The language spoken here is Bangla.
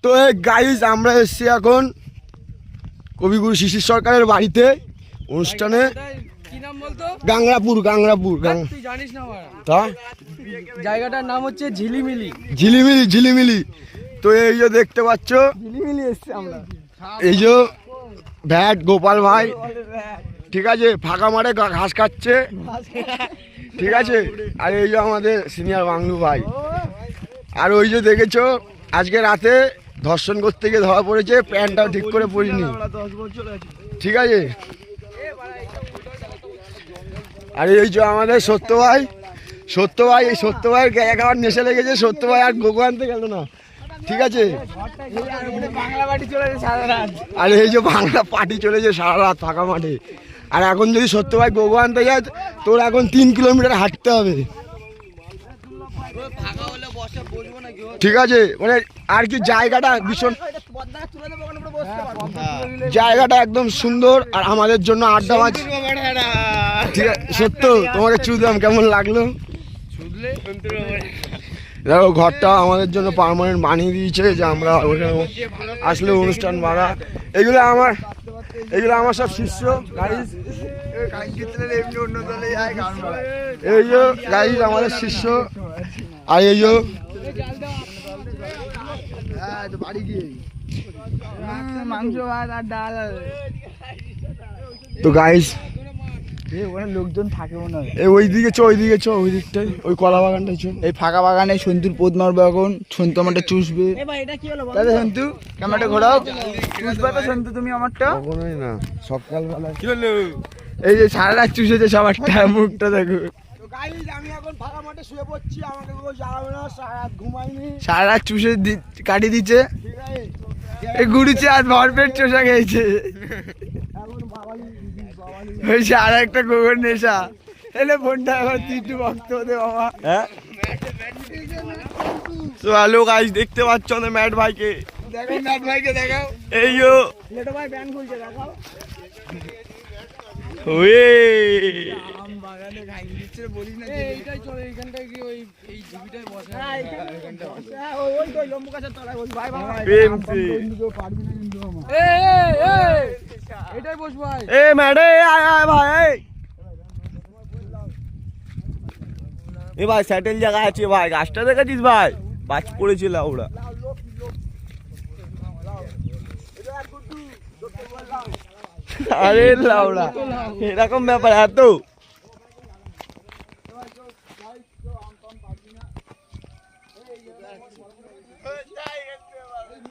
তো গাইস আমরা এসেছি এখন কবিগুরু শিশির সরকারের বাড়িতে অনুষ্ঠানে। গাংরাপুর তুই জানিস না তা জায়গাটার নাম হচ্ছে ঝিলিমিলি। ঝিলিমিলি। তো এই যে দেখতে পাচ্ছ ঝিলিমিলি এসছি আমরা। এই যে ভ্যাট গোপাল ভাই, ঠিক আছে, ফাঁকা মাঠে ঘাস খাচ্ছে, ঠিক আছে। আর এই যে আমাদের সিনিয়র বাংলু ভাই। আর ওই যে দেখেছো আজকে রাতে ধর্ষণ করতে গিয়ে ধরা পড়েছে, প্যান্টটাও ঠিক করে পরিনি, ঠিক আছে। আর এই যে আমাদের সত্য ভাই, এই সত্য ভাইয়ের গায়ে খাওয়ার নেশা লেগেছে। সত্য ভাই আর গোগো আনতে গেল না, ঠিক আছে। আর এই যে বাংলা পার্টি চলেছে সারা রাত ফাঁকা মাঠে। আর এখন যদি সত্য ভাই গোগো আনতে যায় তোর এখন 3 কিলোমিটার হাঁটতে হবে, ঠিক আছে। মানে আর কি জায়গাটা ভীষণ, জায়গাটা একদম সুন্দর। আর আমাদের জন্য আড্ডা মাছ, ঠিক আছে। সত্য তোমাকে চুদলাম, কেমন লাগলো? দেখো ঘরটা আমাদের জন্য পার্মানেন্ট বানিয়ে দিয়েছে, যে আমরা ওখানে আসলে অনুষ্ঠান বাড়া। এগুলো আমার সব শিষ্য গাইজ। এই যে গাইজ আমাদের শিষ্য। আর এই যে মাংস ভাত আর ডাল। তো গাইজ ওখানে লোকজন থাকে মনে হয়। ওই দিকে ওই দিকটাই, ওই কলা বাগানটাই চো। এই ফাঁকা বাগানে সন্তুর পোদ মারবে এখন। সন্তু আমারটা চুষবে। দাদা সন্তু ক্যামেরাটা ঘোরাও, চুষবে তো সন্তু তুমি আমারটা। কখনোই না, সকালবেলা কি হলো? এই যে সারা রাত চুষেছে সবারটা, মুখটা দেখো। আমি এখন ফাঁকা মাঠে শুয়ে পড়ছি, আমাকে জানাবে না, সারা রাত ঘুমাইনি, সারা রাত চুষে কাটিয়ে দিচ্ছে। ঠিক আছে। এই গুড়িছে আর ভরপেট চোষা খেয়েছে। হয়েছে আর একটা গোবর নেশা। এলে ফোনটা এখন একটু ভক্ত হতে বাবা। হ্যাঁ তো হ্যালো গাইস, দেখতে পাচ্ছ না ম্যাট ভাইকে, দেখো ম্যাট ভাইকে দেখাও। এই যে লেটো ভাই ব্যান খুলছে দেখাও। ওয়ে আম বাগানে ঘাই দিচ্ছে বলিস না। এইটাই চলে, এইখানটায় কি ওই এই ঝুবিটাই বসে। হ্যাঁ এইখানটা বসে। হ্যাঁ ওই তো লম্বু গাছের তলায় বসে। ভাই ভাই প্রেম সে পারবি না কিন্তু আমার। এই এটাই বস ভাই। এ ম্যাডে আয় ভাই। এ ভাই স্যাটেল জায়গা আছে ভাই, গাছটা দেখেছিস ভাই? বাজ পড়েছিল ওরা। আরে লাউড়া, এরকম ব্যাপার এত